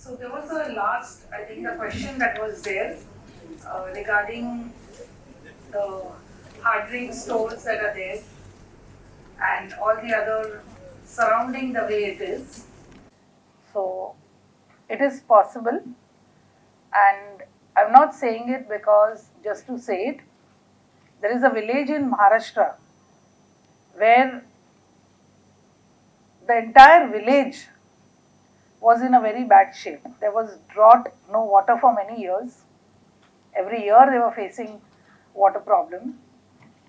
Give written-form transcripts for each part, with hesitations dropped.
So there was a last, I think, the question that was there regarding the hard drink stores that are there and all the other surrounding the way it is. So it is possible, and I'm not saying it because just to say it. There is a village in Maharashtra where the entire village was in a very bad shape. There was drought, no water for many years. Every year they were facing water problem,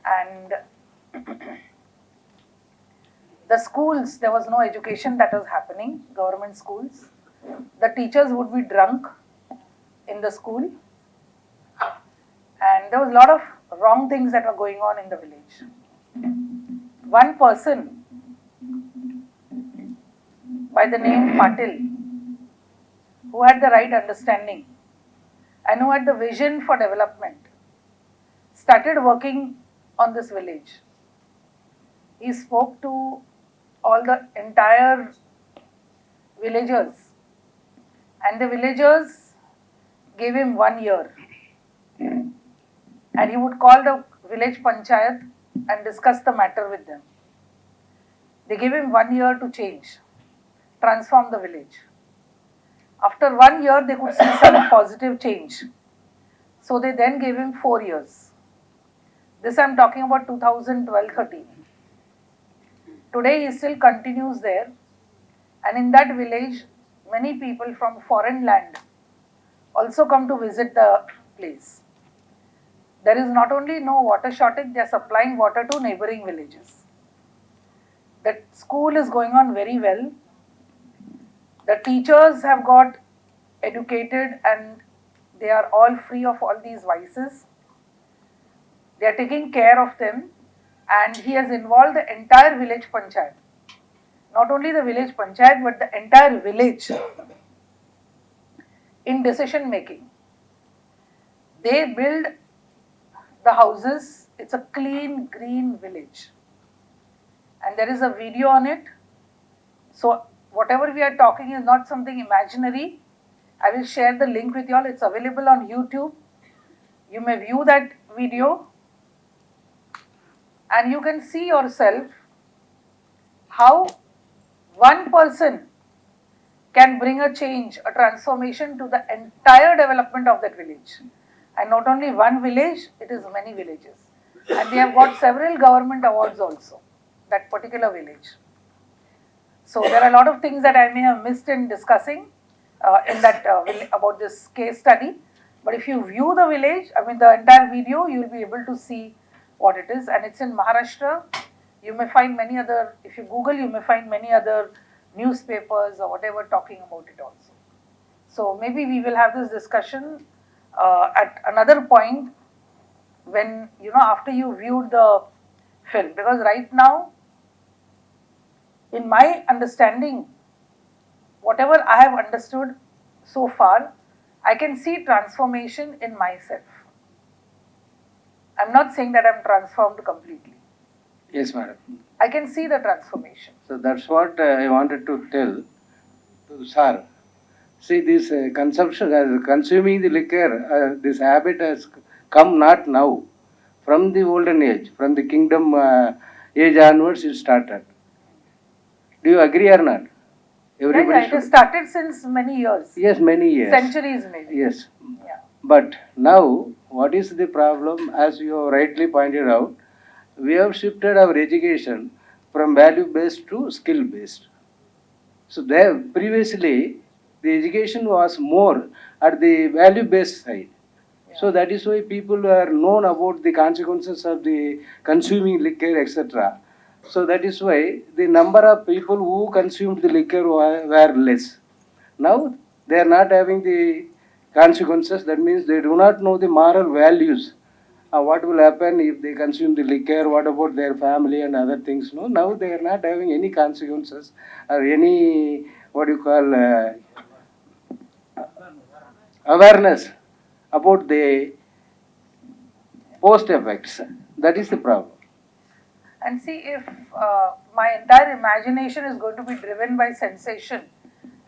and the schools, there was no education that was happening, government schools. The teachers would be drunk in the school, and there was a lot of wrong things that were going on in the village. One person by the name Patil, who had the right understanding and who had the vision for development, started working on this village. He spoke to all the entire villagers, and the villagers gave him 1 year, and he would call the village panchayat and discuss the matter with them. They gave him 1 year to change, transform the village. After 1 year, they could see some positive change. So they then gave him 4 years. This I am talking about 2012-13. Today he still continues there, and in that village, many people from foreign land also come to visit the place. There is not only no water shortage, they are supplying water to neighboring villages. The school is going on very well. The teachers have got educated and they are all free of all these vices. They are taking care of them, and he has involved the entire village panchayat. Not only the village panchayat but the entire village in decision making. They build the houses. It's a clean green village, and there is a video on it. So whatever we are talking is not something imaginary. I will share the link with you all. It's available on YouTube. You may view that video and you can see yourself how one person can bring a change, a transformation to the entire development of that village. And not only one village, it is many villages. And they have got several government awards also, that particular village. So there are a lot of things that I may have missed in discussing in that about this case study. But if you view the village, the entire video, you will be able to see what it is. And it's in Maharashtra. You may find many other, if you Google, you may find many other newspapers or whatever talking about it also. So maybe we will have this discussion at another point when, after you viewed the film. Because right now, in my understanding, whatever I have understood so far, I can see transformation in myself. I'm not saying that I'm transformed completely. Yes, madam. I can see the transformation. So that's what I wanted to tell to sir. See, this consumption, consuming the liquor, this habit has come not now. From the olden age, from the kingdom age onwards, it started. Do you agree or not? Everybody it has started since many years. Yes, many years. Centuries maybe. Yes. Yeah. But now, what is the problem? As you have rightly pointed out, we have shifted our education from value-based to skill-based. So there, previously, the education was more at the value-based side. Yeah. So that is why people are known about the consequences of the consuming liquor, etc. So that is why the number of people who consumed the liquor were less. Now they are not having the consequences. That means they do not know the moral values. What will happen if they consume the liquor? What about their family and other things? No, now they are not having any consequences or any awareness about the post effects. That is the problem. And see, if my entire imagination is going to be driven by sensation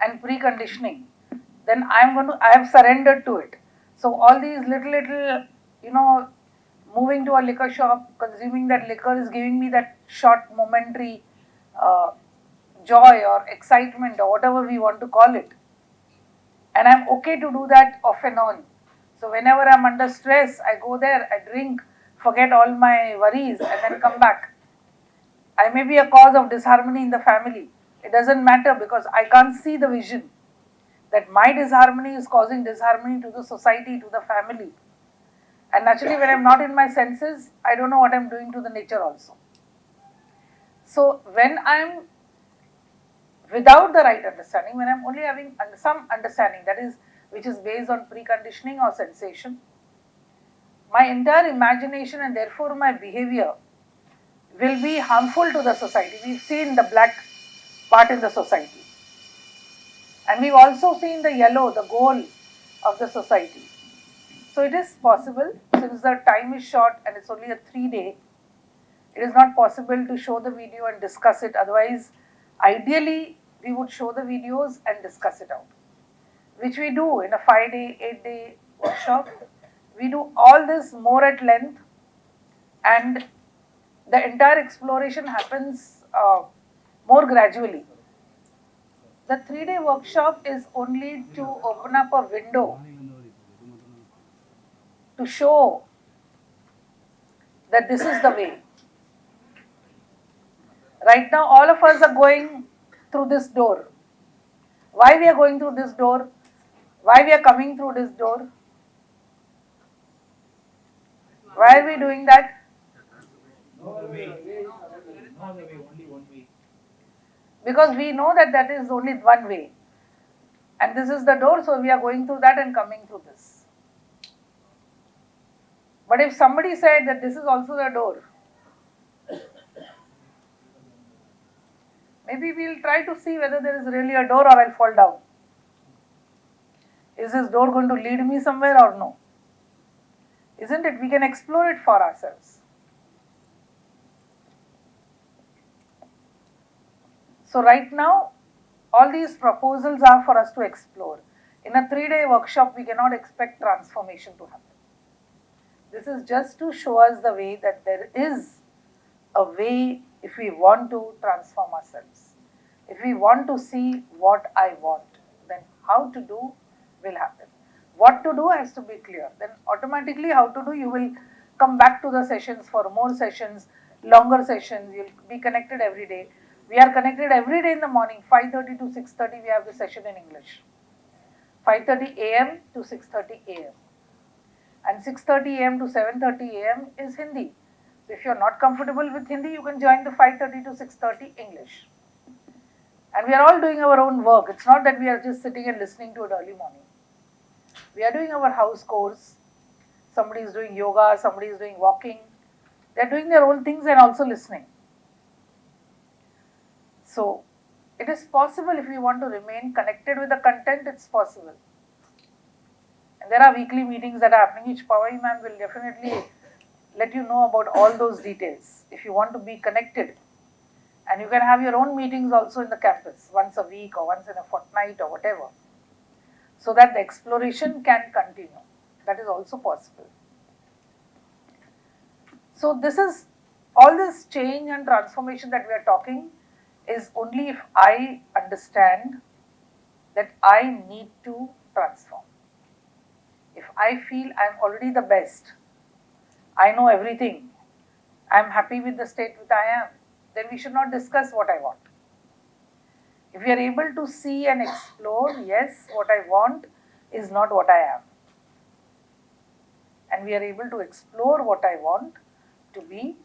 and preconditioning, then I have surrendered to it. So all these little, moving to a liquor shop, consuming that liquor is giving me that short momentary uh, joy or excitement or whatever we want to call it. And I'm okay to do that off and on. So whenever I'm under stress, I go there, I drink, forget all my worries, and then come back. I may be a cause of disharmony in the family. It doesn't matter because I can't see the vision that my disharmony is causing disharmony to the society, to the family. And naturally, when I'm not in my senses, I don't know what I'm doing to the nature also. So when I'm without the right understanding, when I'm only having some understanding that is which is based on preconditioning or sensation, my entire imagination and therefore my behavior will be harmful to the society. We've seen the black part in the society, and we've also seen the yellow, the goal of the society. So it is possible, since the time is short and it's only a 3-day, it is not possible to show the video and discuss it. Otherwise, ideally, we would show the videos and discuss it out, which we do in a 5-day, 8-day workshop. We do all this more at length, and the entire exploration happens more gradually. The 3-day workshop is only to open up a window to show that this is the way. Right now, all of us are going through this door. Why we are going through this door? Why we are coming through this door? Why are we doing that? Because we know that that is only one way. And this is the door, so we are going through that and coming through this. But if somebody said that this is also the door, maybe we'll try to see whether there is really a door or I'll fall down. Is this door going to lead me somewhere or no? Isn't it? We can explore it for ourselves. So right now, all these proposals are for us to explore. In a 3-day workshop, we cannot expect transformation to happen. This is just to show us the way that there is a way if we want to transform ourselves. If we want to see what I want, then how to do will happen. What to do has to be clear. Then automatically how to do, you will come back to the sessions for more sessions, longer sessions. You'll be connected every day. We are connected every day in the morning, 5:30 to 6:30 we have the session in English. 5:30 a.m. to 6:30 a.m. and 6:30 a.m. to 7:30 a.m. is Hindi. So if you are not comfortable with Hindi, you can join the 5:30 to 6:30 English. And we are all doing our own work. It's not that we are just sitting and listening to it early morning. We are doing our house chores. Somebody is doing yoga, somebody is doing walking. They are doing their own things and also listening. So it is possible if we want to remain connected with the content, it's possible. And there are weekly meetings that are happening, which Pawai ma'am will definitely let you know about all those details if you want to be connected. And you can have your own meetings also in the campus, once a week or once in a fortnight or whatever, so that the exploration can continue. That is also possible. So this is, all this change and transformation that we are talking is only if I understand that I need to transform. If I feel I am already the best, I know everything, I am happy with the state that I am, then we should not discuss what I want. If we are able to see and explore, yes, what I want is not what I am. And we are able to explore what I want to be,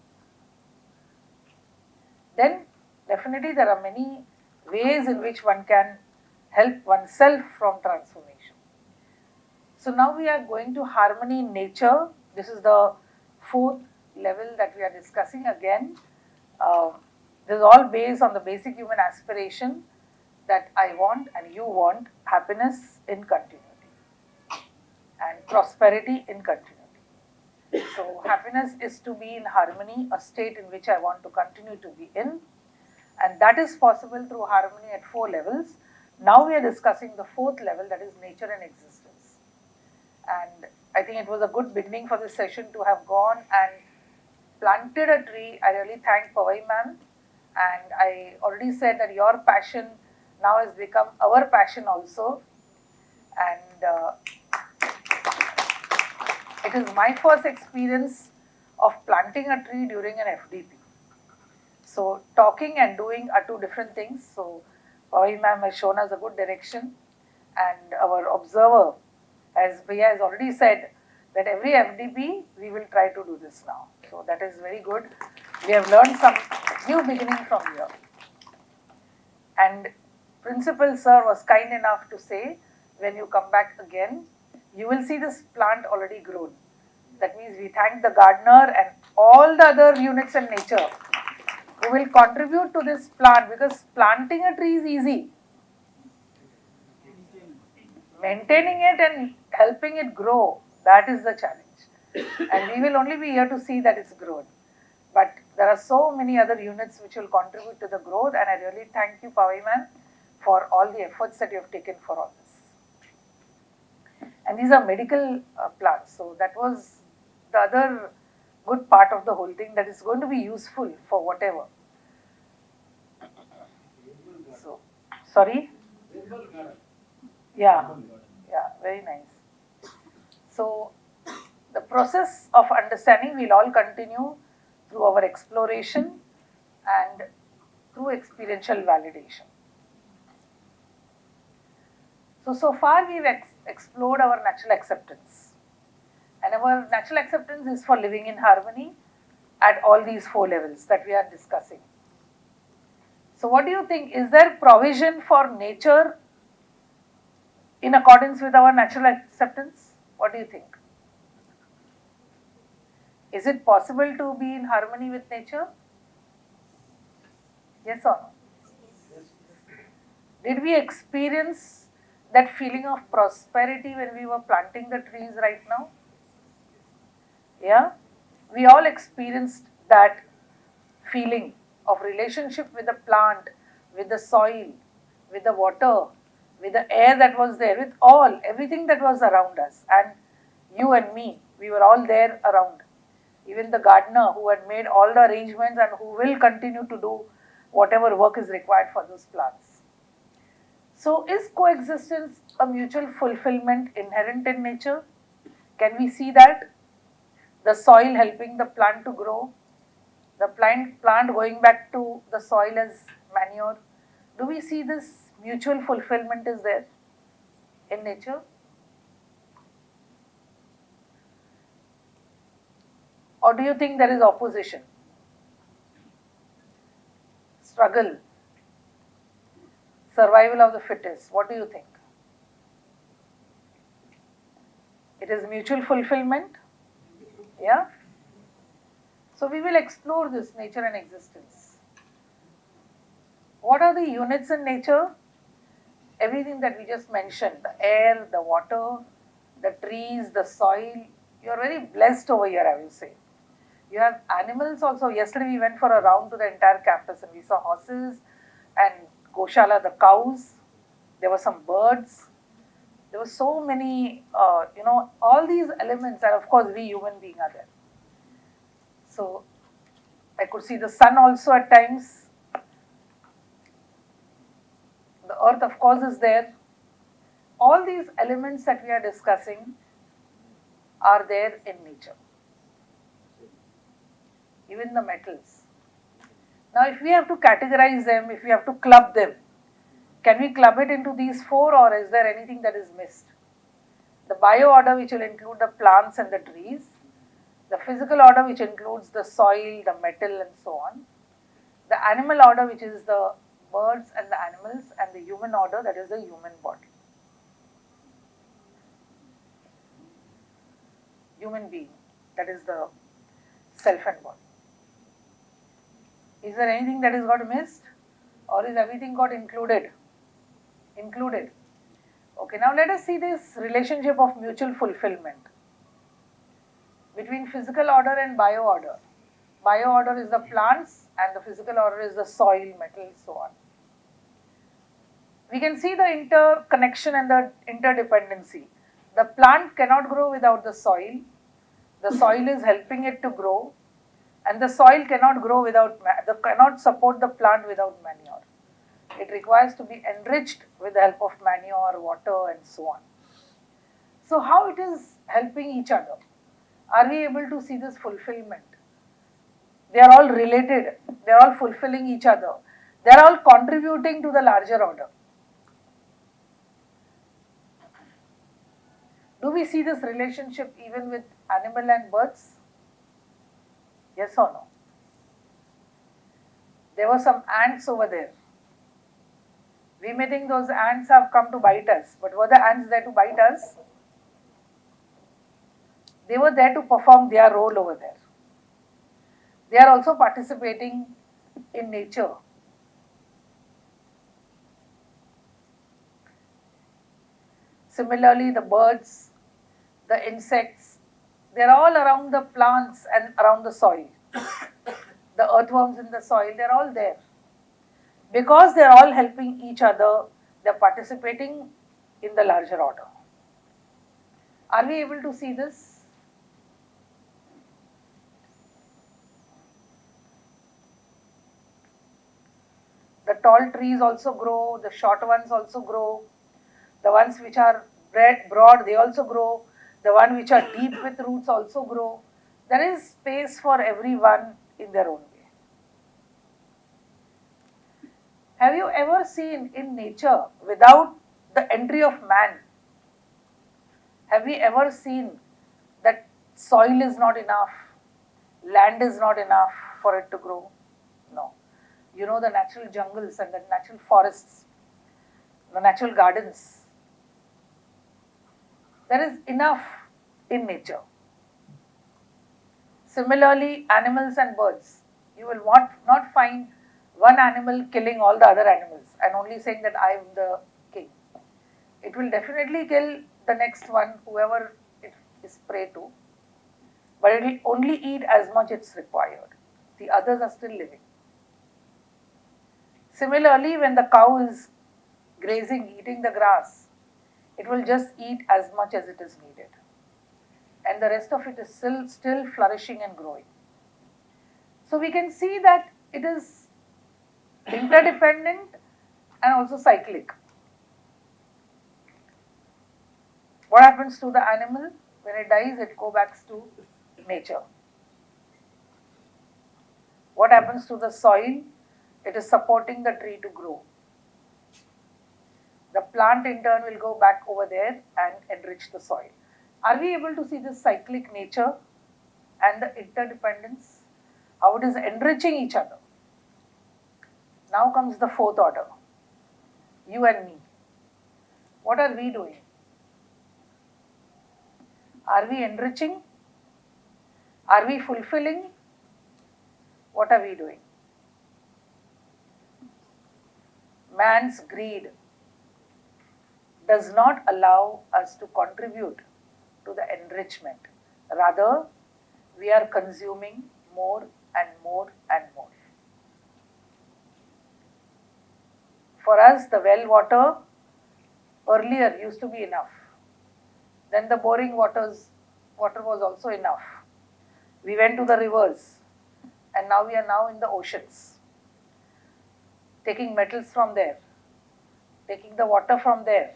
then definitely there are many ways in which one can help oneself from transformation. So now we are going to harmony in nature. This is the 4th level that we are discussing again. This is all based on the basic human aspiration that I want and you want, happiness in continuity and prosperity in continuity. So happiness is to be in harmony, a state in which I want to continue to be in, and that is possible through harmony at 4 levels. Now we are discussing the fourth level, that is nature and existence. And I think it was a good beginning for this session to have gone and planted a tree. I really thank Pawai ma'am, and I already said that your passion now has become our passion also. And it is my first experience of planting a tree during an FDP. So talking and doing are two different things. So Pawai ma'am has shown us a good direction, and our observer, as Bhaiya has already said, that every FDP we will try to do this now. So that is very good. We have learned some new beginning from here. And Principal Sir was kind enough to say, when you come back again, you will see this plant already grown. That means we thank the gardener and all the other units in nature who will contribute to this plant, because planting a tree is easy. Maintaining it and helping it grow, that is the challenge. And we will only be here to see that it's grown. But there are so many other units which will contribute to the growth, and I really thank you, Pawai ma'am, for all the efforts that you have taken for all this. And these are medical plants, so that was the other good part of the whole thing, that is going to be useful for whatever. So, sorry? Yeah, very nice. So, the process of understanding will all continue through our exploration and through experiential validation. So far we've explored our natural acceptance. And our natural acceptance is for living in harmony at all these four levels that we are discussing. So what do you think? Is there provision for nature in accordance with our natural acceptance? What do you think? Is it possible to be in harmony with nature? Yes or no? Did we experience that feeling of prosperity when we were planting the trees right now? Yeah? We all experienced that feeling of relationship with the plant, with the soil, with the water, with the air that was there, with everything that was around us. And you and me, we were all there around. Even the gardener who had made all the arrangements and who will continue to do whatever work is required for those plants. So is coexistence a mutual fulfillment inherent in nature? Can we see that? The soil helping the plant to grow, the plant going back to the soil as manure. Do we see this mutual fulfillment is there in nature? Or do you think there is opposition? Struggle? Survival of the fittest? What do you think? It is mutual fulfillment? Yeah? So we will explore this nature and existence. What are the units in nature? Everything that we just mentioned, the air, the water, the trees, the soil. You are very blessed over here, I will say. You have animals also. Yesterday we went for a round to the entire campus and we saw horses and Goshala, the cows. There were some birds. There were so many, all these elements, and of course we human beings are there. So I could see the sun also at times. The earth of course is there. All these elements that we are discussing are there in nature. Even the metals. Now if we have to categorize them, if we have to club them, can we club it into these four, or is there anything that is missed? The bio order, which will include the plants and the trees. The physical order, which includes the soil, the metal and so on. The animal order, which is the birds and the animals, and the human order, that is the human body. Human being, that is the self and body. Is there anything that is got missed, or is everything got included? Included. Okay, now let us see this relationship of mutual fulfillment between physical order and bio order. Bio order is the plants and the physical order is the soil, metal, so on. We can see the interconnection and the interdependency. The plant cannot grow without the soil. The soil is helping it to grow, and the soil cannot grow without, cannot support the plant without manure. It requires to be enriched with the help of manure, water, and so on. So, how it is helping each other? Are we able to see this fulfillment? They are all related, they are all fulfilling each other, they are all contributing to the larger order. Do we see this relationship even with animal and birds? Yes or no? There were some ants over there. We may think those ants have come to bite us, but were the ants there to bite us? They were there to perform their role over there. They are also participating in nature. Similarly, the birds, the insects, they are all around the plants and around the soil. The earthworms in the soil, they are all there. Because they are all helping each other, they are participating in the larger order. Are we able to see this? The tall trees also grow, the short ones also grow, the ones which are broad, they also grow, the ones which are deep with roots also grow. There is space for everyone in their own way. Have you ever seen in nature without the entry of man? Have we ever seen that soil is not enough, land is not enough for it to grow? No. You know the natural jungles and the natural forests, the natural gardens. There is enough in nature. Similarly, animals and birds. You will not find one animal killing all the other animals and only saying that I am the king. It will definitely kill the next one, whoever it is prey to, but it will only eat as much as required. The others are still living. Similarly, when the cow is grazing, eating the grass, it will just eat as much as it is needed. And the rest of it is still flourishing and growing. So we can see that it is interdependent and also cyclic. What happens to the animal? When it dies, it goes back to nature. What happens to the soil? It is supporting the tree to grow. The plant in turn will go back over there and enrich the soil. Are we able to see this cyclic nature and the interdependence? How it is enriching each other? Now comes the fourth order. You and me. What are we doing? Are we enriching? Are we fulfilling? What are we doing? Man's greed does not allow us to contribute to the enrichment. Rather, we are consuming more and more and more. For us, the well water earlier used to be enough. Then the boring water was also enough. We went to the rivers, and now we are now in the oceans, taking metals from there, taking the water from there,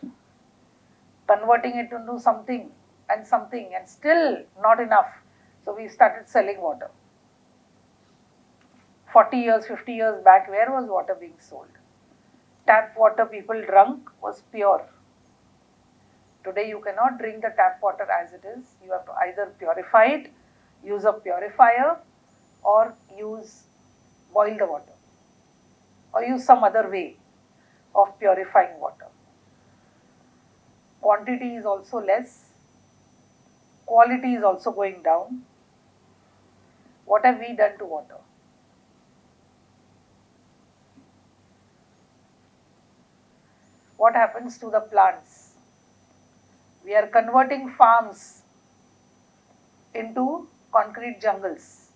converting it into something, and still not enough. So we started selling water. 40 years, 50 years back, where was water being sold? Tap water people drunk was pure. Today you cannot drink the tap water as it is. You have to either purify it, use a purifier, or boil the water, or use some other way of purifying water. Quantity is also less, quality is also going down. What have we done to water? What happens to the plants? We are converting farms into concrete jungles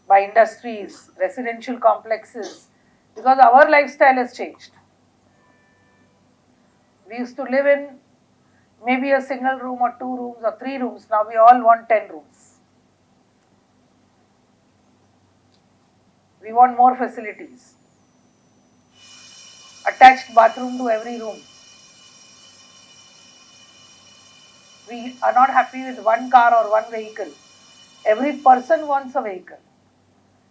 by industries, residential complexes, because our lifestyle has changed. We used to live in maybe a single room or 2 rooms or 3 rooms. Now we all want 10 rooms. We want more facilities. Attached bathroom to every room. We are not happy with one car or one vehicle. Every person wants a vehicle.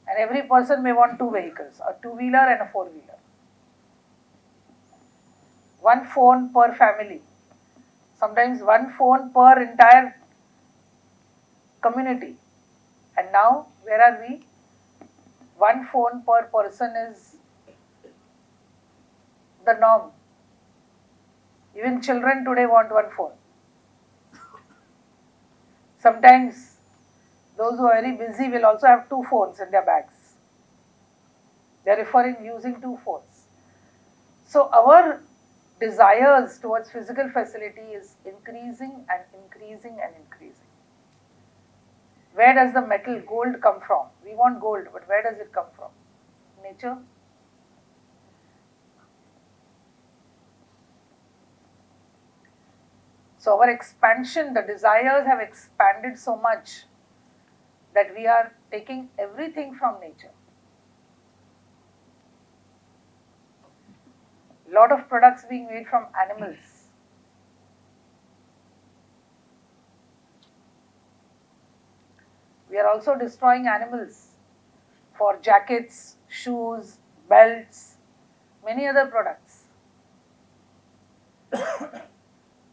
And every person may want 2 vehicles, a two-wheeler and a four-wheeler. One phone per family. Sometimes one phone per entire community. And now, where are we? One phone per person is the norm. Even children today want one phone. Sometimes those who are very busy will also have 2 phones in their bags. They are referring using 2 phones. So our desires towards physical facility is increasing and increasing and increasing. Where does the metal gold come from? We want gold, but where does it come from? Nature. So our expansion, the desires have expanded so much that we are taking everything from nature. Lot of products being made from animals. We are also destroying animals for jackets, shoes, belts, many other products.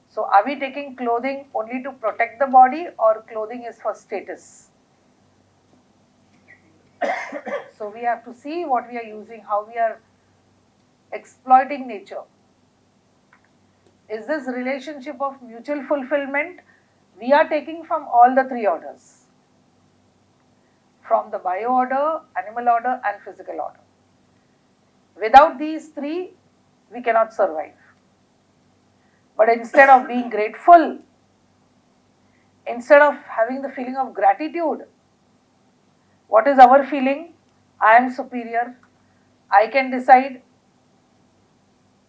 So are we taking clothing only to protect the body, or clothing is for status? So we have to see what we are using, how we are exploiting nature. Is this relationship of mutual fulfillment? We are taking from all the 3 orders. From the bio order, animal order and physical order. Without these 3, we cannot survive. But instead of being grateful, instead of having the feeling of gratitude, what is our feeling? I am superior. I can decide.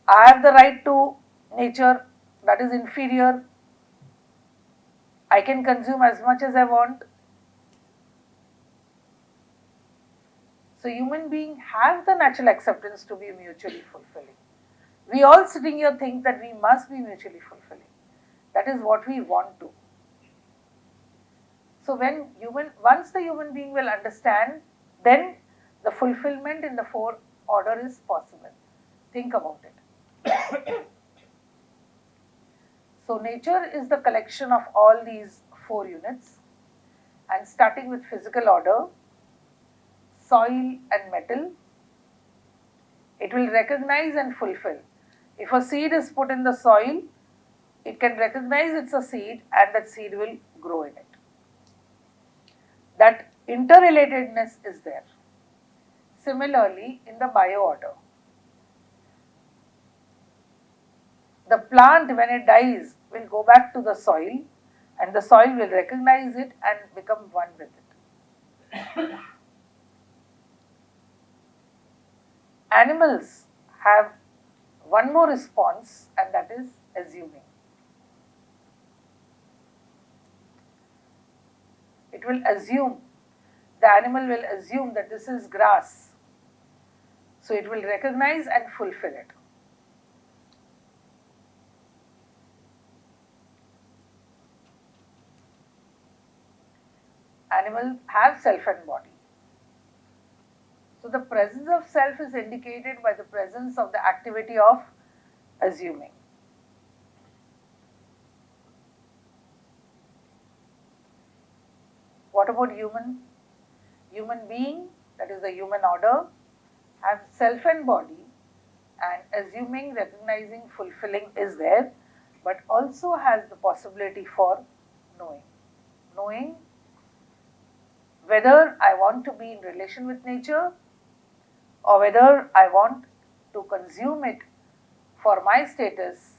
I have the right to nature that is inferior. I can consume as much as I want. So human beings have the natural acceptance to be mutually fulfilling. We all sitting here think that we must be mutually fulfilling. That is what we want to. So once the human being will understand, then the fulfillment in the 4 order is possible. Think about it. So nature is the collection of all these 4 units, and starting with physical order, soil and metal, it will recognize and fulfill. If a seed is put in the soil, it can recognize it's a seed and that seed will grow in it. That interrelatedness is there. Similarly, in the bio order, the plant when it dies will go back to the soil and the soil will recognize it and become one with it. Animals have one more response, and that is assuming. It will assume, the animal will assume that this is grass. So it will recognize and fulfill it. Animals have self and body. So the presence of self is indicated by the presence of the activity of assuming. What about human? Human being, that is the human order, have self and body, and assuming, recognizing, fulfilling is there, but also has the possibility for knowing. Knowing whether I want to be in relation with nature or whether I want to consume it for my status,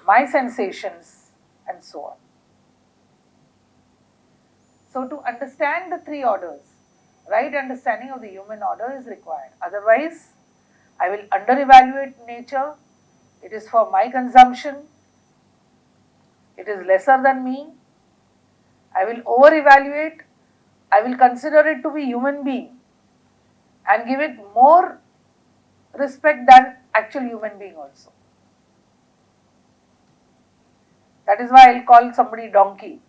my sensations, and so on. So to understand the 3 orders, right understanding of the human order is required. Otherwise, I will under-evaluate nature, it is for my consumption, it is lesser than me, I will over evaluate, I will consider it to be human being and give it more respect than actual human being also. That is why I'll call somebody donkey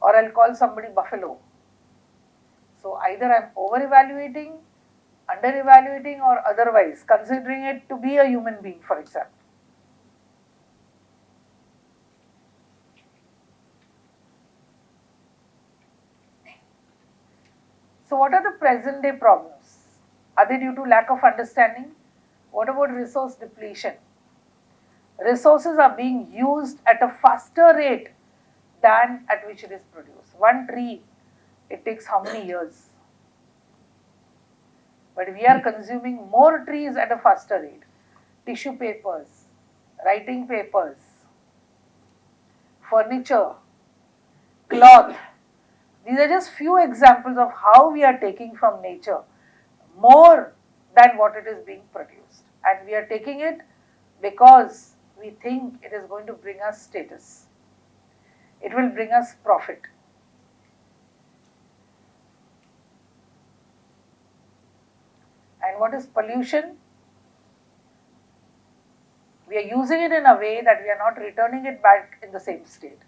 or I'll call somebody buffalo. So either I'm over evaluating, under evaluating, or otherwise considering it to be a human being, for example. So what are the present day problems? Are they due to lack of understanding? What about resource depletion? Resources are being used at a faster rate than at which it is produced. One tree, it takes how many years? But we are consuming more trees at a faster rate. Tissue papers, writing papers, furniture, cloth. These are just few examples of how we are taking from nature more than what it is being produced. And we are taking it because we think it is going to bring us status. It will bring us profit. And what is pollution? We are using it in a way that we are not returning it back in the same state.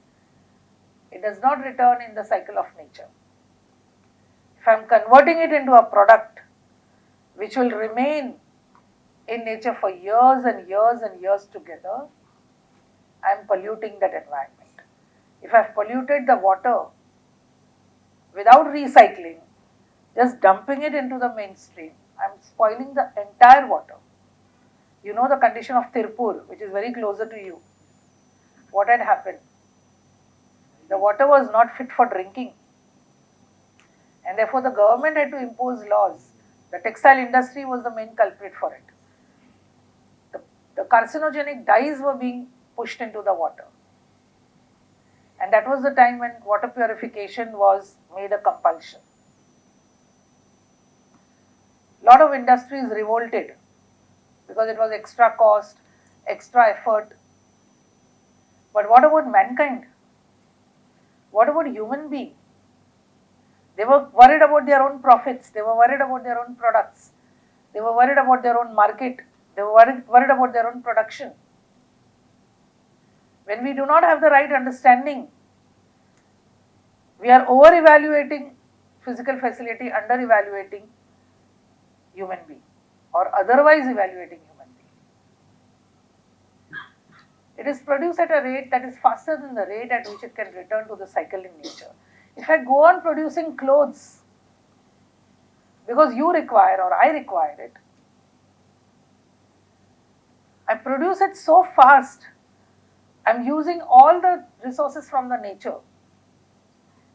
It does not return in the cycle of nature. If I am converting it into a product which will remain in nature for years and years and years together, I am polluting that environment. If I have polluted the water without recycling, just dumping it into the mainstream, I am spoiling the entire water. You know the condition of Tirupur, which is very closer to you. What had happened? The water was not fit for drinking. And therefore the government had to impose laws. The textile industry was the main culprit for it. The carcinogenic dyes were being pushed into the water. And that was the time when water purification was made a compulsion. Lot of industries revolted because it was extra cost, extra effort. But what about mankind? What about human being? They were worried about their own profits. They were worried about their own products. They were worried about their own market. They were worried about their own production. When we do not have the right understanding, we are over evaluating physical facility, under evaluating human being, or otherwise evaluating human being. It is produced at a rate that is faster than the rate at which it can return to the cycle in nature. If I go on producing clothes because you require or I require it, I produce it so fast, I am using all the resources from the nature,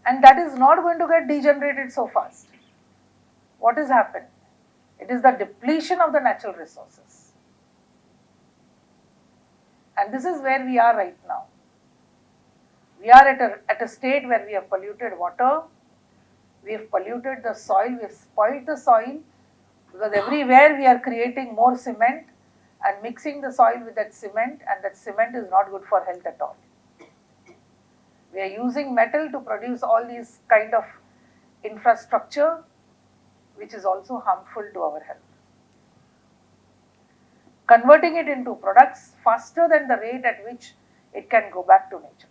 and that is not going to get degenerated so fast. What has happened? It is the depletion of the natural resources. And this is where we are right now. We are at a state where we have polluted water, we have polluted the soil, we have spoiled the soil, because everywhere we are creating more cement and mixing the soil with that cement, and that cement is not good for health at all. We are using metal to produce all these kind of infrastructure which is also harmful to our health. Converting it into products faster than the rate at which it can go back to nature.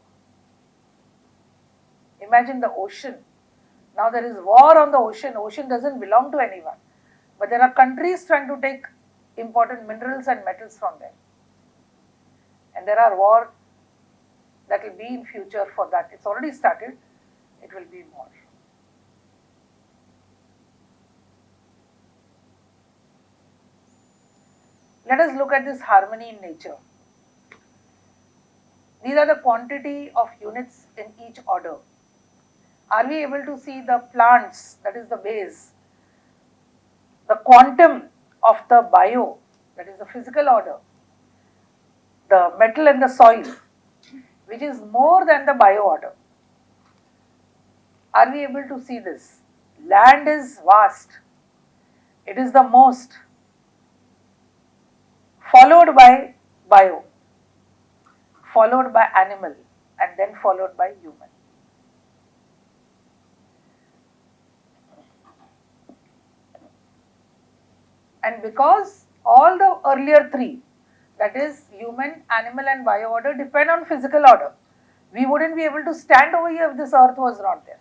Imagine the ocean. Now there is war on the ocean. Ocean doesn't belong to anyone. But there are countries trying to take important minerals and metals from them. And there are wars that will be in future for that. It's already started. It will be more. Let us look at this harmony in nature. These are the quantity of units in each order. Are we able to see the plants, that is the base, the quantum of the bio, that is the physical order, the metal and the soil, which is more than the bio order? Are we able to see this? Land is vast. It is the most, followed by bio, followed by animal, and then followed by human. And because all the earlier three, that is human, animal and bio order, depend on physical order, we wouldn't be able to stand over here if this earth was not there.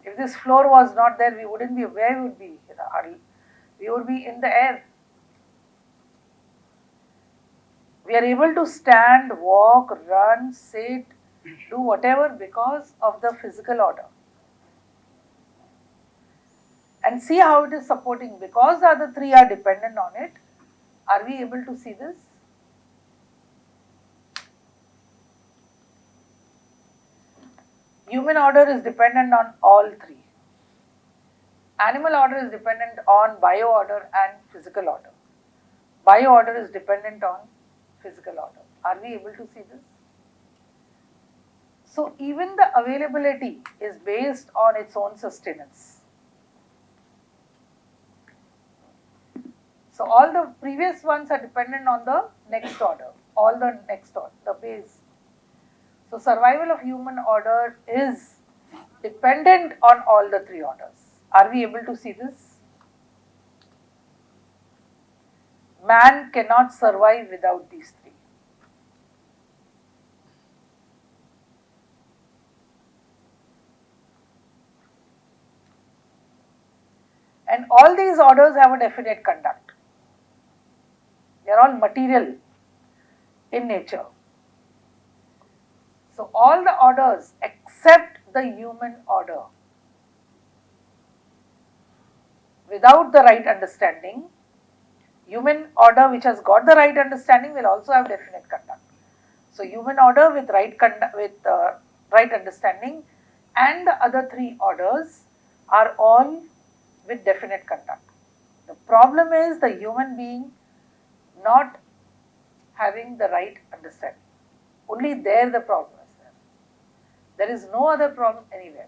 If this floor was not there, we wouldn't be, where we would be? We would be in the air. We are able to stand, walk, run, sit, do whatever because of the physical order. And see how it is supporting, because the other three are dependent on it. Are we able to see this? Human order is dependent on all three. Animal order is dependent on bio order and physical order. Bio order is dependent on physical order. Are we able to see this? So even the availability is based on its own sustenance. So all the previous ones are dependent on the next order, all the next order, the base. So survival of human order is dependent on all the three orders. Are we able to see this? Man cannot survive without these three. And all these orders have a definite conduct. They are all material in nature. So all the orders except the human order, without the right understanding, human order which has got the right understanding will also have definite conduct. So human order with right understanding and the other three orders are all with definite conduct. The problem is the human being not having the right understanding. Only there the problem is there. There is no other problem anywhere.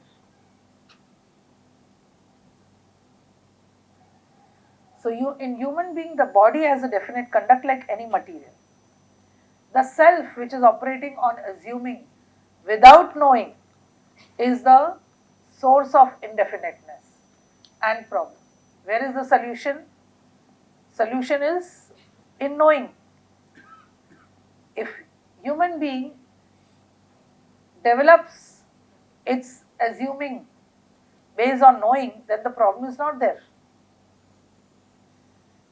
So in human being, the body has a definite conduct like any material. The self which is operating on assuming without knowing is the source of indefiniteness and problem. Where is the solution? Solution is in knowing. If human being develops its assuming based on knowing, then the problem is not there.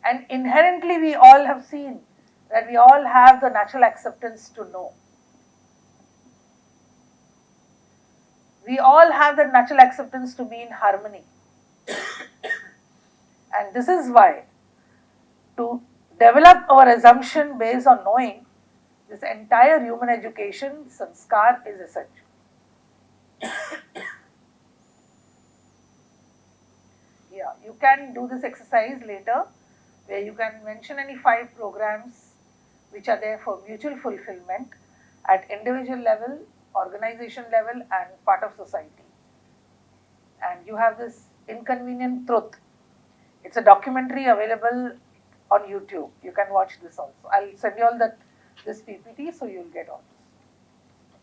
And inherently we all have seen that we all have the natural acceptance to know. We all have the natural acceptance to be in harmony. And this is why, to develop our assumption based on knowing, this entire human education, sanskar, is essential. Yeah, you can do this exercise later, where you can mention any 5 programs which are there for mutual fulfillment at individual level, organization level, and part of society. And you have this inconvenient truth. It's a documentary available on YouTube. You can watch this also. I'll send you all this PPT so you'll get all this.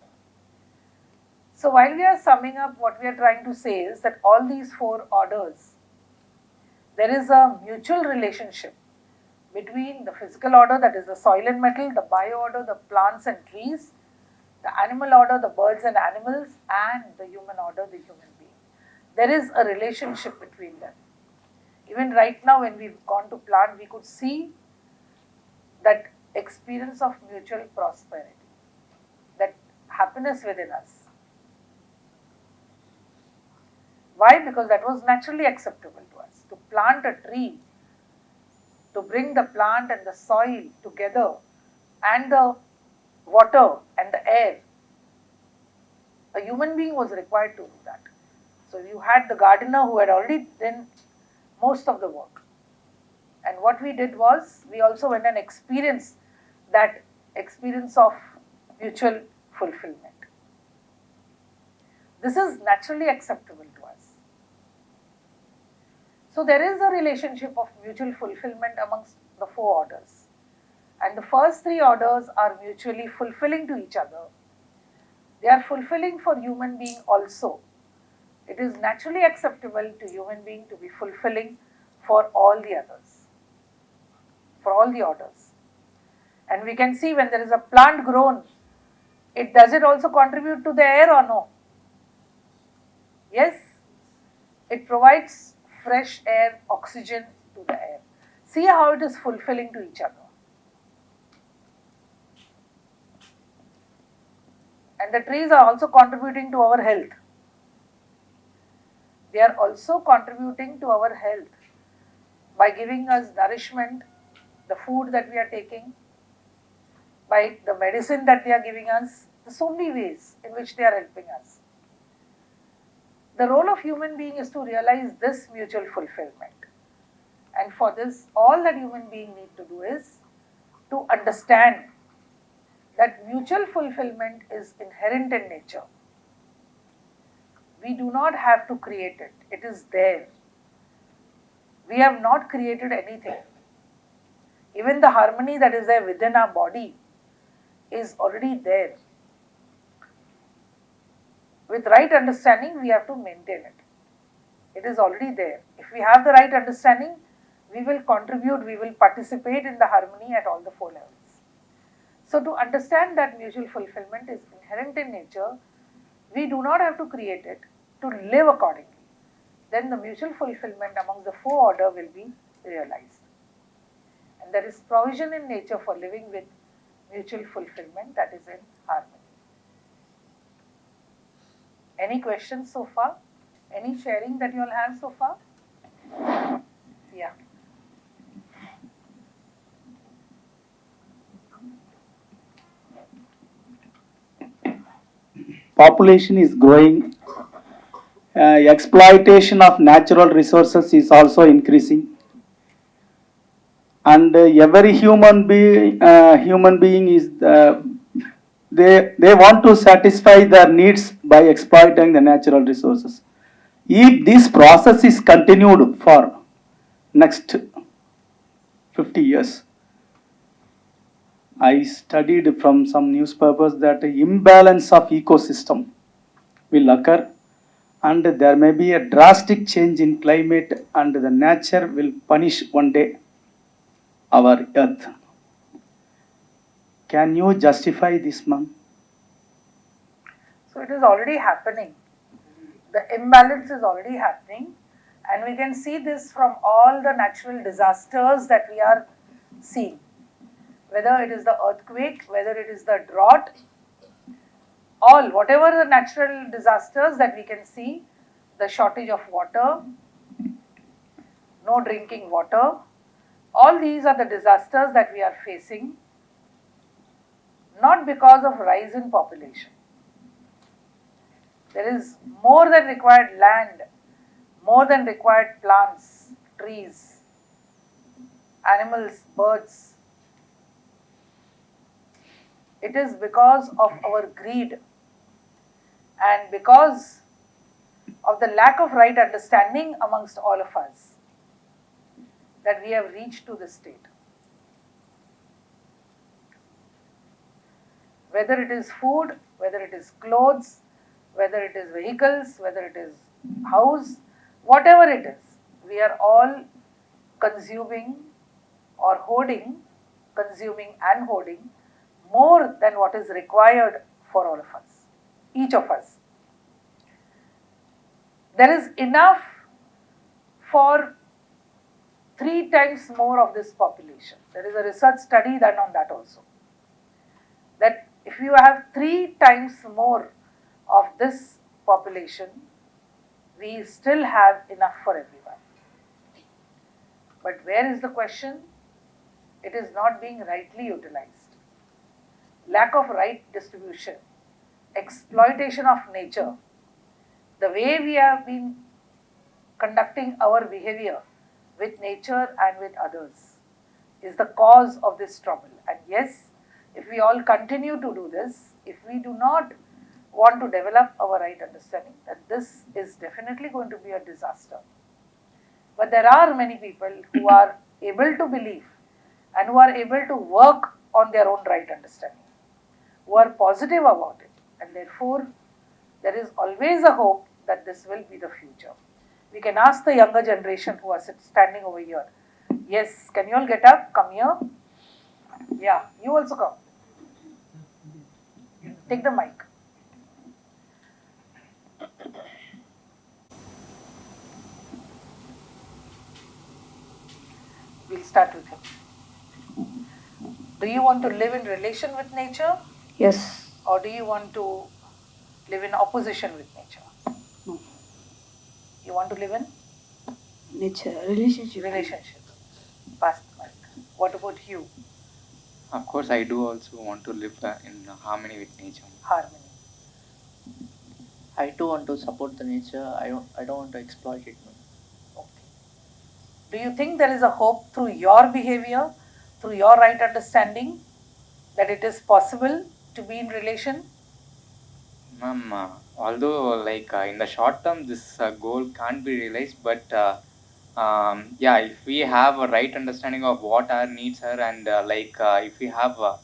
So while we are summing up, what we are trying to say is that all these 4 orders, there is a mutual relationship between the physical order, that is the soil and metal, the bio order, the plants and trees, the animal order, the birds and animals, and the human order, the human being. There is a relationship between them. Even right now when we've gone to plant, we could see that experience of mutual prosperity, that happiness within us. Why? Because that was naturally acceptable to us. To plant a tree, to bring the plant and the soil together, and the water and the air, a human being was required to do that. So you had the gardener who had already done most of the work. And what we did was, we also went and experienced that experience of mutual fulfillment. This is naturally acceptable to us. So there is a relationship of mutual fulfillment amongst the 4 orders. And the first three orders are mutually fulfilling to each other. They are fulfilling for human being also. It is naturally acceptable to human being to be fulfilling for all the others, for all the orders. And we can see when there is a plant grown, does it also contribute to the air or no? Yes, it provides fresh air, oxygen to the air. See how it is fulfilling to each other. And the trees are also contributing to our health. They are also contributing to our health by giving us nourishment, the food that we are taking, by the medicine that they are giving us. There's so many ways in which they are helping us. The role of human being is to realize this mutual fulfillment. And for this, all that human being need to do is to understand that mutual fulfillment is inherent in nature. We do not have to create it. It is there. We have not created anything. Even the harmony that is there within our body is already there. With right understanding, we have to maintain it. It is already there. If we have the right understanding, we will contribute, we will participate in the harmony at all the four levels. So to understand that mutual fulfillment is inherent in nature, we do not have to create it to live accordingly. Then the mutual fulfillment amongst the four order will be realized. And there is provision in nature for living with mutual fulfillment, that is in harmony. Any questions so far? Any sharing that you all have so far? Yeah. Population is growing, exploitation of natural resources is also increasing, and every human being is they want to satisfy their needs by exploiting the natural resources. If this process is continued for next 50 years, I studied from some newspapers that imbalance of ecosystem will occur, and there may be a drastic change in climate, and the nature will punish one day our earth. Can you justify this, ma'am? So it is already happening. The imbalance is already happening, and we can see this from all the natural disasters that we are seeing. Whether it is the earthquake, whether it is the drought, whatever the natural disasters that we can see, the shortage of water, no drinking water, all these are the disasters that we are facing, not because of rise in population. There is more than required land, more than required plants, trees, animals, birds. It is because of our greed and because of the lack of right understanding amongst all of us that we have reached to this state. Whether it is food, whether it is clothes, whether it is vehicles, whether it is house, whatever it is, we are all consuming or consuming and hoarding more than what is required for all of us, each of us. There is enough for 3 times more of this population. There is a research study done on that also. That if you have 3 times more of this population, we still have enough for everyone. But where is the question? It is not being rightly utilized. Lack of right distribution, exploitation of nature, the way we have been conducting our behavior with nature and with others is the cause of this trouble. And yes, if we all continue to do this, if we do not want to develop our right understanding, then this is definitely going to be a disaster. But there are many people who are able to believe and who are able to work on their own right understanding, who are positive about it, and therefore there is always a hope that this will be the future. We can ask the younger generation who are standing over here. Yes, can you all get up? Come here. Yeah, you also come. Take the mic. We'll start with him. Do you want to live in relation with nature, Yes. or do you want to live in opposition with nature? No. You want to live in Nature. Relationship. relationship. Pass the mic. What about you? Of course, I do also want to live in harmony with nature. Harmony. I too want to support the nature. I don't want to exploit it. Okay. Do you think there is a hope through your behavior, through your right understanding, that it is possible to be in relation? Ma'am, although like in the short term this goal can't be realized, but yeah, if we have a right understanding of what our needs are, and if we have a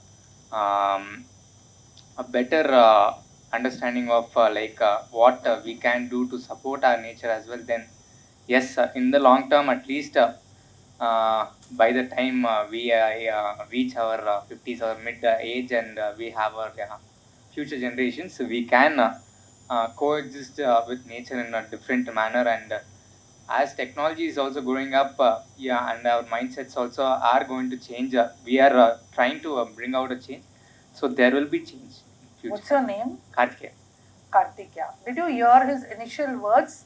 better understanding of what we can do to support our nature as well, then yes, in the long term at least, by the time we reach our 50s or mid age, and we have our future generations, we can coexist with nature in a different manner. And as technology is also growing up, yeah, and our mindsets also are going to change. We are trying to bring out a change, so there will be change in future. What's your name? Karthikeya. Karthikeya. Did you hear his initial words?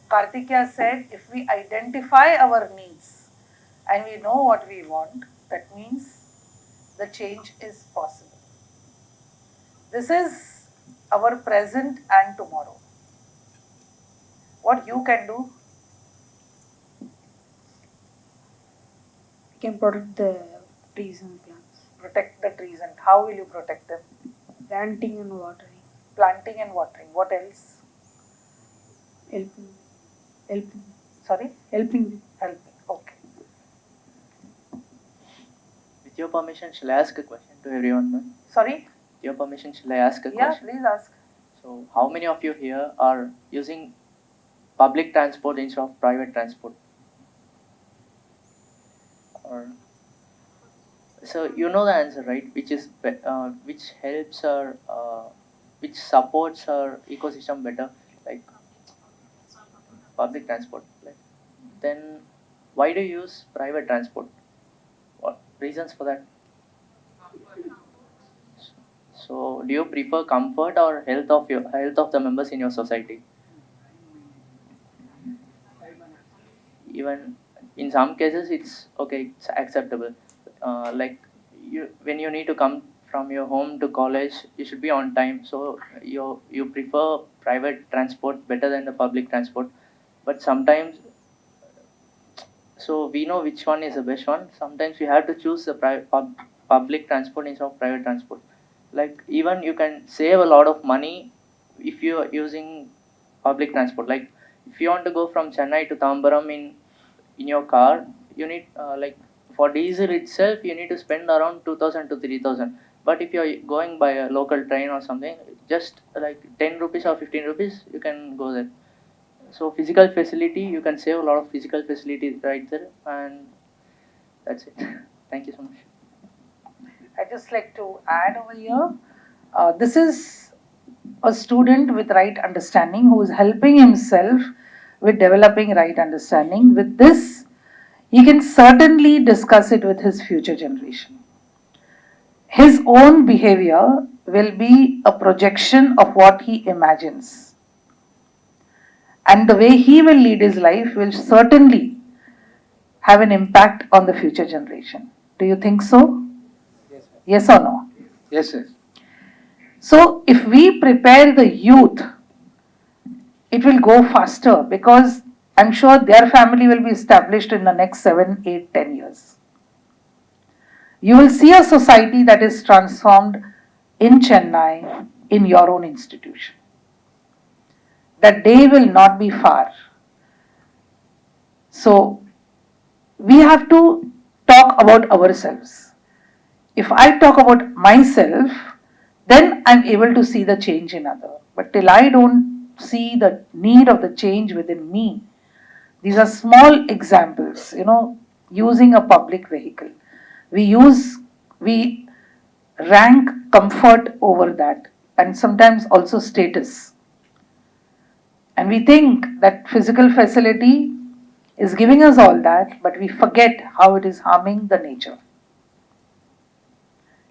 Karthikeya said, if we identify our needs and we know what we want, that means the change is possible. This is our present and tomorrow. What you can do? We can protect the trees and plants. Protect the trees. And how will you protect them? Planting and watering. Planting and watering. What else? Helping. Sorry? Helping. Helping. Okay. With your permission, shall I ask a question to everyone, ma'am? Sorry? With your permission, shall I ask a Yeah, question? please ask. So, how many of you here are using public transport instead of private transport? Or so you know the answer, right? Which is which helps our which supports our ecosystem better, like public transport. Like, then why do you use private transport? What reasons for that? So, do you prefer comfort or health of the members in your society? Even in some cases, it's okay, it's acceptable. Like when you need to come from your home to college, you should be on time. So you prefer private transport better than the public transport. But sometimes, so we know which one is the best one. Sometimes we have to choose the public transport instead of private transport. Like even you can save a lot of money if you are using public transport. Like if you want to go from Chennai to Tambaram in your car, you need like for diesel itself you need to spend around 2,000 to 3,000. But if you are going by a local train or something, just like 10 rupees or 15 rupees, you can go there. So physical facility, you can save a lot of physical facility right there, and that's it. Thank you so much. I just like to add over here. This is a student with right understanding who is helping himself with developing right understanding. With this, he can certainly discuss it with his future generation. His own behavior will be a projection of what he imagines. And the way he will lead his life will certainly have an impact on the future generation. Do you think so? Yes, sir. Yes or no? Yes, sir. So, if we prepare the youth, it will go faster because I'm sure their family will be established in the next 7, 8, 10 years. You will see a society that is transformed in Chennai in your own institution. That day will not be far. So, we have to talk about ourselves. If I talk about myself, then I'm able to see the change in other. But till I don't see the need of the change within me, these are small examples, using a public vehicle. We rank comfort over that, and sometimes also status. And we think that physical facility is giving us all that, but we forget how it is harming the nature.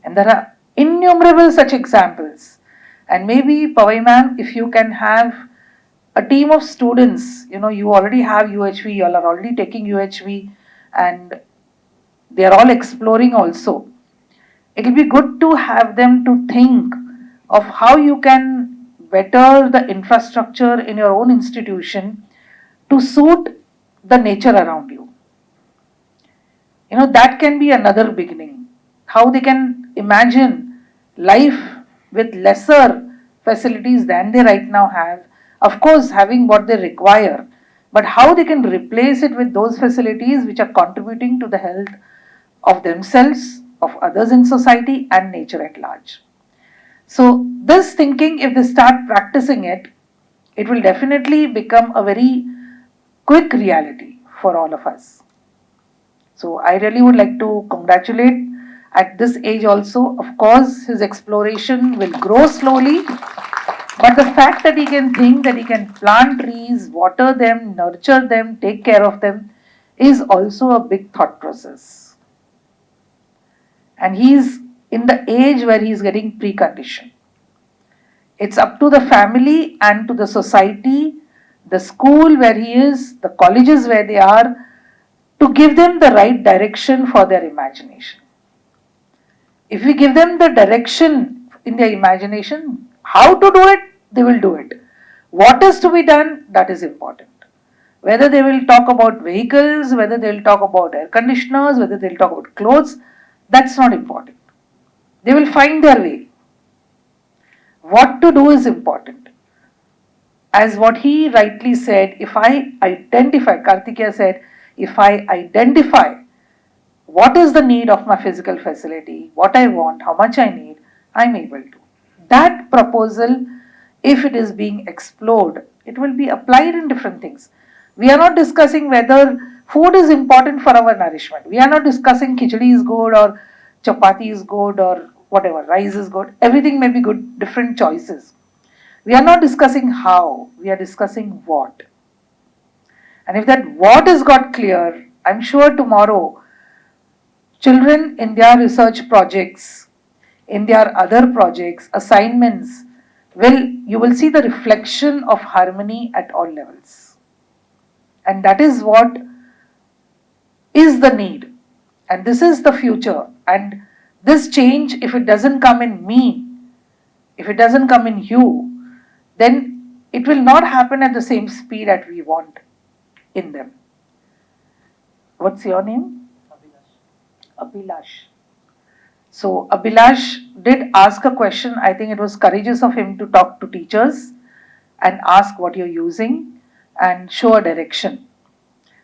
And there are innumerable such examples. And maybe, Pavai ma'am, if you can have a team of students, you already have UHV, you all are already taking UHV, and they are all exploring also. It will be good to have them to think of how you can better the infrastructure in your own institution to suit the nature around you. That can be another beginning. How they can imagine life with lesser facilities than they right now have. Of course, having what they require, but how they can replace it with those facilities which are contributing to the health of themselves, of others in society, and nature at large. So, this thinking, if they start practicing it, it will definitely become a very quick reality for all of us. So, I really would like to congratulate at this age also. Of course, his exploration will grow slowly, but the fact that he can think that he can plant trees, water them, nurture them, take care of them is also a big thought process. And he's in the age where he's getting preconditioned. It's up to the family and to the society, the school where he is, the colleges where they are, to give them the right direction for their imagination. If we give them the direction in their imagination, how to do it, they will do it. What is to be done, that is important. Whether they will talk about vehicles, whether they will talk about air conditioners, whether they will talk about clothes, that's not important. They will find their way. What to do is important. As what he rightly said, if I identify, Kartikeya said, if I identify what is the need of my physical facility, what I want, how much I need, I'm able to. That proposal, if it is being explored, it will be applied in different things. We are not discussing whether food is important for our nourishment. We are not discussing khichdi is good or chapati is good or whatever, rice is good. Everything may be good, different choices. We are not discussing how, we are discussing what. And if that what is got clear, I'm sure tomorrow children in their research projects, in their other projects, assignments, you will see the reflection of harmony at all levels. And that is what is the need. And this is the future. And this change, if it doesn't come in me, if it doesn't come in you, then it will not happen at the same speed that we want in them. What's your name? Abhilash. So Abhilash did ask a question. I think it was courageous of him to talk to teachers and ask what you're using and show a direction.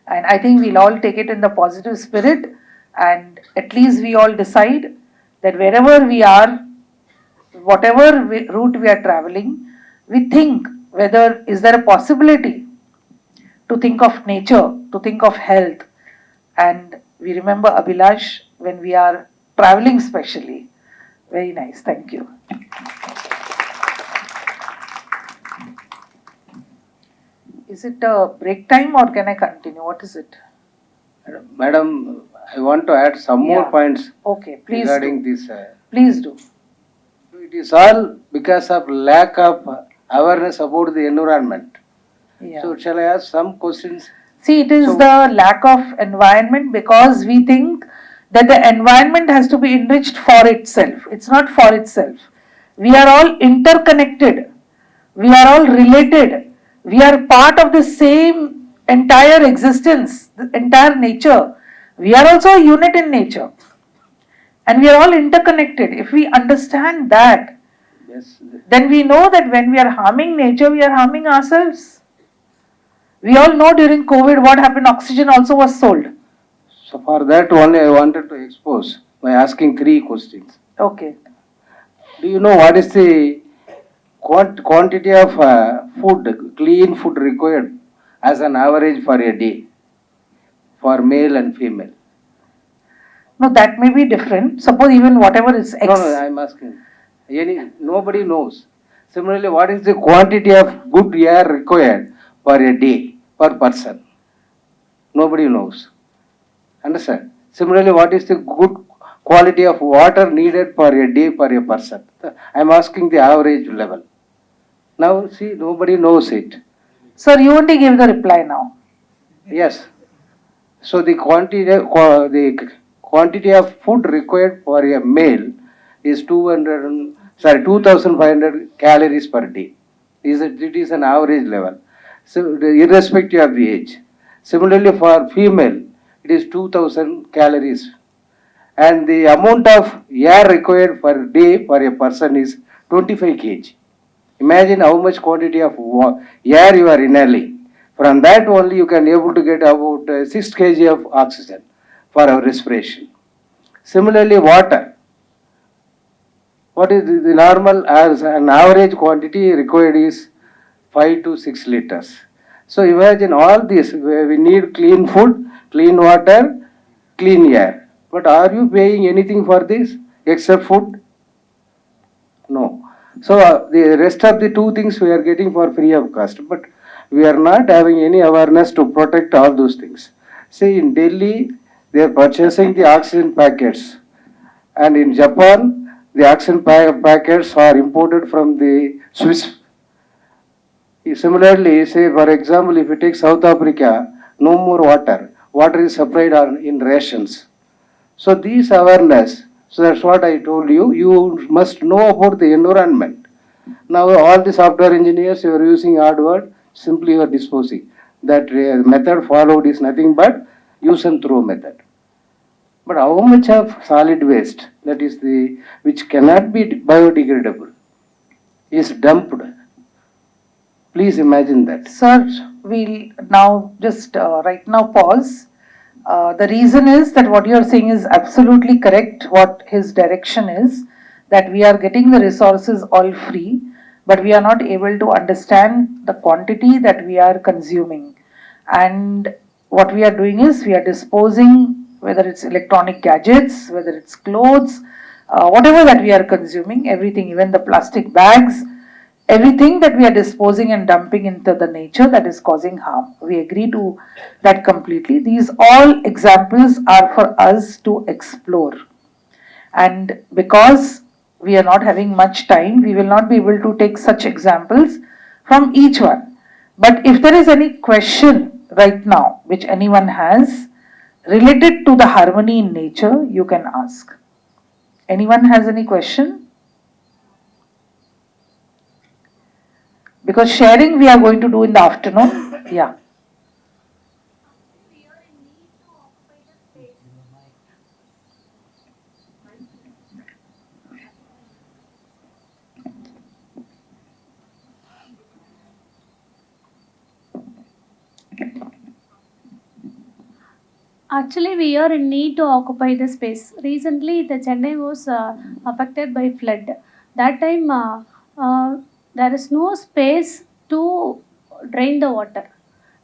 And I think we'll all take it in the positive spirit, and at least we all decide that wherever we are, whatever route we are traveling, we think whether is there a possibility to think of nature, to think of health. And we remember Abhilash when we are traveling specially. Very nice, thank you. Is it a break time or can I continue? What is it? Madam, I want to add some more Yeah. points Okay, please regarding do. this. Please do. It is all because of lack of awareness about the environment. Yeah. So shall I ask some questions? See, it is the lack of environment because we think that the environment has to be enriched for itself. It's not for itself. We are all interconnected. We are all related. We are part of the same entire existence, the entire nature. We are also a unit in nature. And we are all interconnected. If we understand that, Yes. then we know that when we are harming nature, we are harming ourselves. We all know during COVID what happened, oxygen also was sold. So for that only I wanted to expose by asking 3 questions. Okay. Do you know what is the quantity of food, clean food required as an average for a day for male and female? No, that may be different. Suppose even whatever is X. No, I'm asking. Nobody knows. Similarly, what is the quantity of good air required for a day per person? Nobody knows. Understand? Similarly, what is the good quality of water needed per a day per a person? I'm asking the average level. Now, see, nobody knows it. Sir, you only give the reply now. Yes. So the quantity of food required for a male is 2,500 calories per day. It is an average level. So irrespective of the age. Similarly, for female, it is 2,000 calories. And the amount of air required per day for a person is 25 kg. Imagine how much quantity of air you are inhaling. From that only you can able to get about 6 kg of oxygen for our respiration. Similarly, water. What is the normal as an average quantity required is 5 to 6 liters. So imagine all this. We need clean food, clean water, clean air. But are you paying anything for this except food? No. So the rest of the 2 things we are getting for free of cost, but we are not having any awareness to protect all those things. See, in Delhi, they are purchasing the oxygen packets, and in Japan, the oxygen packets are imported from the Swiss. Similarly, say for example, if you take South Africa, no more water. Water is supplied in rations. So these awareness, so that's what I told you, you must know about the environment. Now all the software engineers, you are using hardware, simply you are disposing. That method followed is nothing but use and throw method. But how much of solid waste, that is the, which cannot be biodegradable, is dumped? Please imagine that. Sir, we'll now just right now pause. The reason is that what you are saying is absolutely correct. What his direction is that we are getting the resources all free, but we are not able to understand the quantity that we are consuming. And what we are doing is we are disposing, whether it's electronic gadgets, whether it's clothes, whatever that we are consuming, everything, even the plastic bags, everything that we are disposing and dumping into the nature, that is causing harm. We agree to that completely. These all examples are for us to explore. And because we are not having much time, we will not be able to take such examples from each one. But if there is any question right now which anyone has related to the harmony in nature, you can ask. Anyone has any question? Because sharing we are going to do in the afternoon. Yeah. Actually, we are in need to occupy the space. Recently, the Chennai was affected by flood. That time, there is no space to drain the water.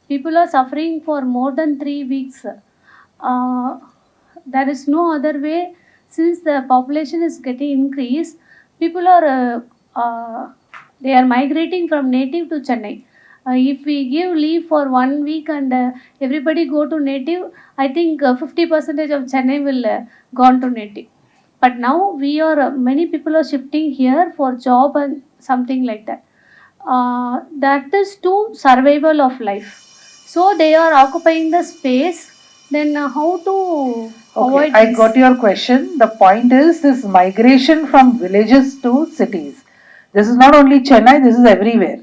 People are suffering for more than 3 weeks. There is no other way since the population is getting increased. People are they are migrating from native to Chennai. If we give leave for 1 week and everybody go to native, I think 50% of Chennai will gone to native. But now we are many people are shifting here for job and something like that. That is to survival of life. So they are occupying the space. Then how to Okay, avoid I this? got your question. The point is this migration from villages to cities. This is not only Chennai, this is everywhere.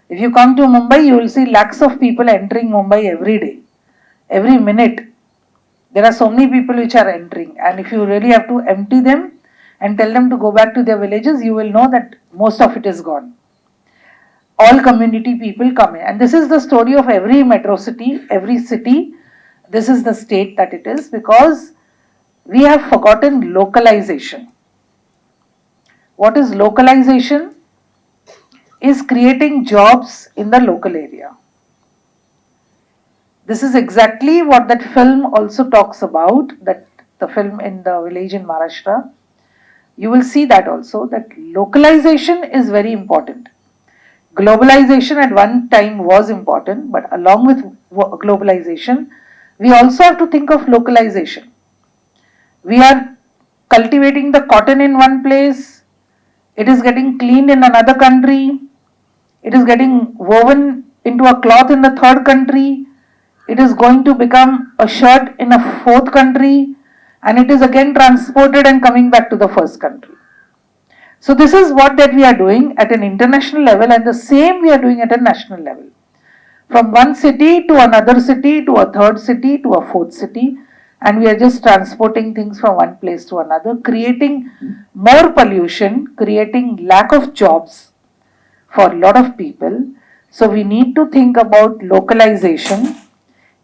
If you come to Mumbai, you will see lakhs of people entering Mumbai every day, every minute. There are so many people which are entering, and if you really have to empty them and tell them to go back to their villages, you will know that most of it is gone. All community people come in, and this is the story of every metro city, every city. this is the state that it is, because we have forgotten localization. What is localization? Is creating jobs in the local area. This is exactly what that film also talks about, that the film in the village in Maharashtra. You will see that also, that localization is very important. Globalization at one time was important, but along with globalization, we also have to think of localization. We are cultivating the cotton in one place, it is getting cleaned in another country, it is getting woven into a cloth in the third country, it is going to become a shirt in a fourth country, and it is again transported and coming back to the first country. So this is what that we are doing at an international level, and the same we are doing at a national level. From one city to another city, to a third city, to a fourth city, and we are just transporting things from one place to another, creating more pollution, creating lack of jobs for a lot of people. So we need to think about localization.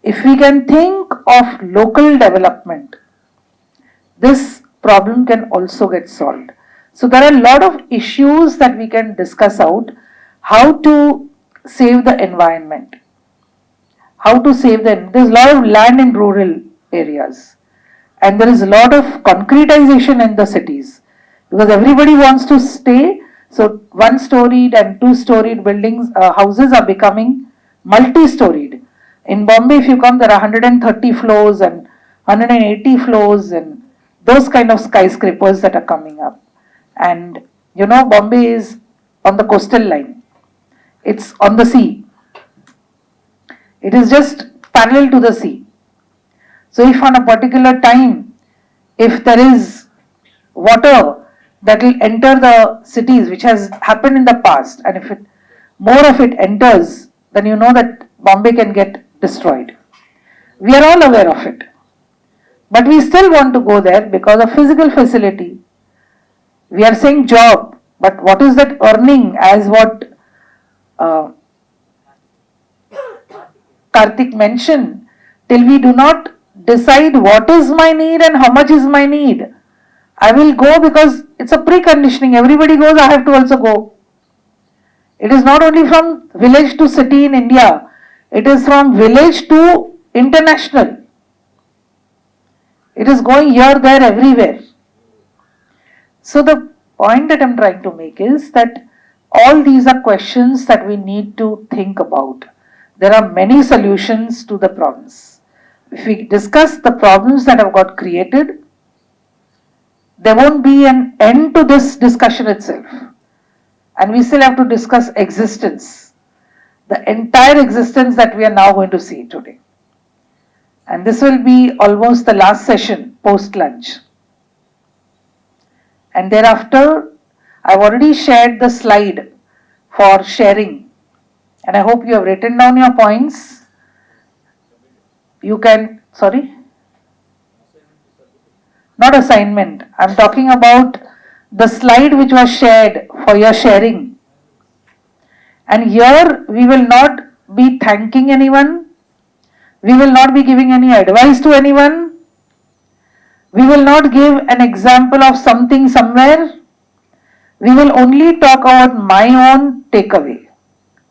If we can think of local development, this problem can also get solved. So there are a lot of issues that we can discuss out. How to save the environment. How to save them. There's a lot of land in rural areas. And there is a lot of concretization in the cities. Because everybody wants to stay. So one-storied and two-storied buildings, houses are becoming multi-storied. In Bombay, if you come, there are 130 floors and 180 floors and those kind of skyscrapers that are coming up. And you know, Bombay is on the coastal line. It's on the sea. It is just parallel to the sea. So if on a particular time, if there is water that will enter the cities, which has happened in the past, and if more of it enters, then you know that Bombay can get destroyed. We are all aware of it. But we still want to go there because of physical facility. We are saying job, but what is that earning, as what Karthik mentioned, till we do not decide what is my need and how much is my need. I will go because it's a preconditioning. Everybody goes, I have to also go. It is not only from village to city in India, it is from village to international. It is going here, there, everywhere. So the point that I'm trying to make is that all these are questions that we need to think about. There are many solutions to the problems. If we discuss the problems that have got created, there won't be an end to this discussion itself. And we still have to discuss existence, the entire existence that we are now going to see today. And this will be almost the last session post lunch. And thereafter, I've already shared the slide for sharing. And I hope you have written down your points. You can, sorry? Not assignment. I'm talking about the slide which was shared for your sharing. And here we will not be thanking anyone. We will not be giving any advice to anyone. We will not give an example of something somewhere. We will only talk about my own takeaway.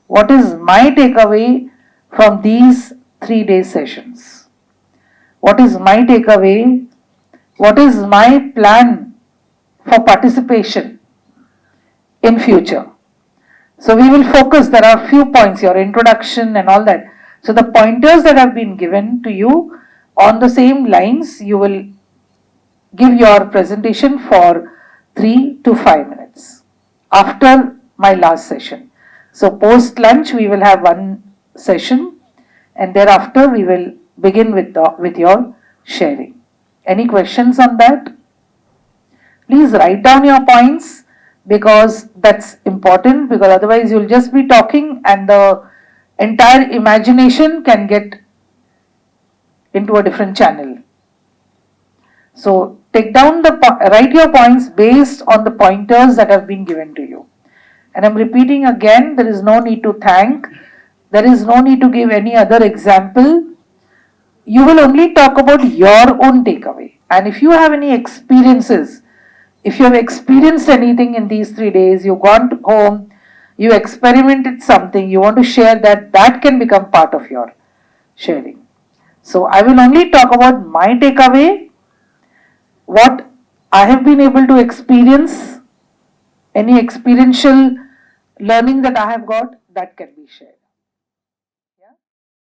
What is my takeaway from these 3-day sessions? What is my takeaway? What is my plan for participation in future? So we will focus, there are few points, your introduction and all that. So the pointers that have been given to you, on the same lines, you will give your presentation for 3 to 5 minutes after my last session. So post lunch we will have one session, and thereafter we will begin with your sharing. Any questions on that? Please write down your points, because that's important, because otherwise you'll just be talking and the entire imagination can get into a different channel. So write your points based on the pointers that have been given to you. And I'm repeating again, there is no need to thank, there is no need to give any other example. you will only talk about your own takeaway. And if you have any experiences, if you have experienced anything in these 3 days, you gone home, you experimented something, you want to share that, that can become part of your sharing. So I will only talk about my takeaway, what I have been able to experience, any experiential learning that I have got, that can be shared.